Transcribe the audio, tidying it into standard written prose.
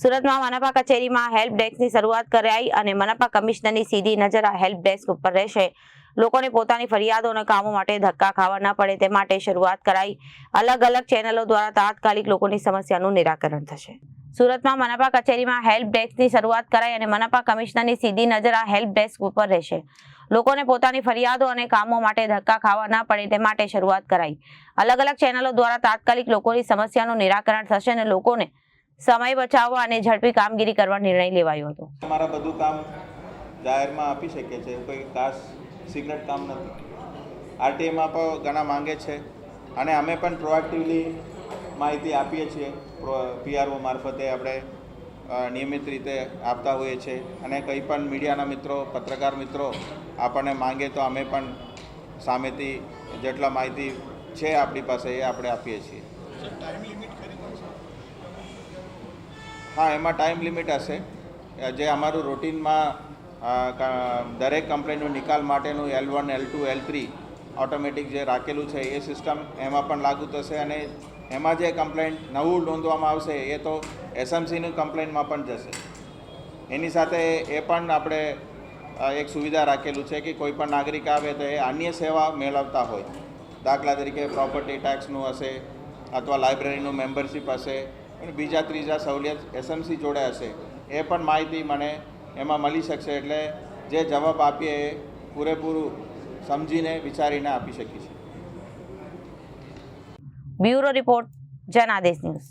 સુરતમાં મનપા કચેરીમાં હેલ્પ ડેસ્કની શરૂઆત કરાઈ અને મનપા કમિશનરની સીધી નજર આ હેલ્પ ડેસ્ક ઉપર રહેશે. લોકોને પોતાની ફરિયાદો અને કામો માટે ધક્કા ખાવા ન પડે તે માટે શરૂઆત કરાઈ. અલગ અલગ ચેનલો દ્વારા તાત્કાલિક લોકોની સમસ્યાનું નિરાકરણ થશે. સુરતમાં મનપા કચેરીમાં હેલ્પ ડેસ્કની શરૂઆત કરાઈ અને મનપા કમિશનરની સીધી નજર આ હેલ્પ ડેસ્ક ઉપર રહેશે. લોકોને પોતાની ફરિયાદો અને કામો માટે ધક્કા ખાવા ન પડે તે માટે શરૂઆત કરાઈ. અલગ અલગ ચેનલો દ્વારા તાત્કાલિક લોકોની સમસ્યાનું નિરાકરણ થશે અને લોકોને સમય બચાવવા અને ઝડપી કામગીરી કરવા નિર્ણય લેવાયો હતો. અમારા બધું કામ જાહેરમાં આપી શકીએ છીએ, કોઈ ખાસ સિગ્નેટ કામ નથી. આરટીઆઈમાં પણ ઘણા માંગે છે અને અમે પણ પ્રોએક્ટિવલી માહિતી આપીએ છીએ. પીઆરઓ મારફતે આપણે નિયમિત રીતે આપતા હોઈએ છીએ અને કંઈ પણ મીડિયાના મિત્રો, પત્રકાર મિત્રો આપણને માંગે તો અમે પણ સામેથી જેટલા માહિતી છે આપણી પાસે એ આપણે આપીએ છીએ. હા, એમાં ટાઈમ લિમિટ હશે. જે અમારું રૂટીનમાં દરેક કમ્પ્લેન્ટનો નિકાલ માટેનું L1, L2, L3 ઓટોમેટિક જે રાખેલું છે એ સિસ્ટમ એમાં પણ લાગુ થશે અને એમાં જે કમ્પ્લેન્ટ નવું નોંધવામાં આવશે એ તો એસએમસીની કમ્પ્લેન્ટમાં પણ જશે. એની સાથે એ પણ આપણે એક સુવિધા રાખેલું છે કે કોઈ પણ નાગરિક આવે તો એ અન્ય સેવા મેળવતા હોય, દાખલા તરીકે પ્રોપર્ટી ટેક્સનું હશે અથવા લાઇબ્રેરીનું મેમ્બરશીપ હશે અને બીજા ત્રીજા સવલિયત એસએમસી જોડે હશે, એ પણ માહિતી મને એમાં મળી શકશે. એટલે જે જવાબ આપીએ એ પૂરેપૂરું સમજીને વિચારીને આપી શકીએ છીએ. Bureau report, Janadesh news.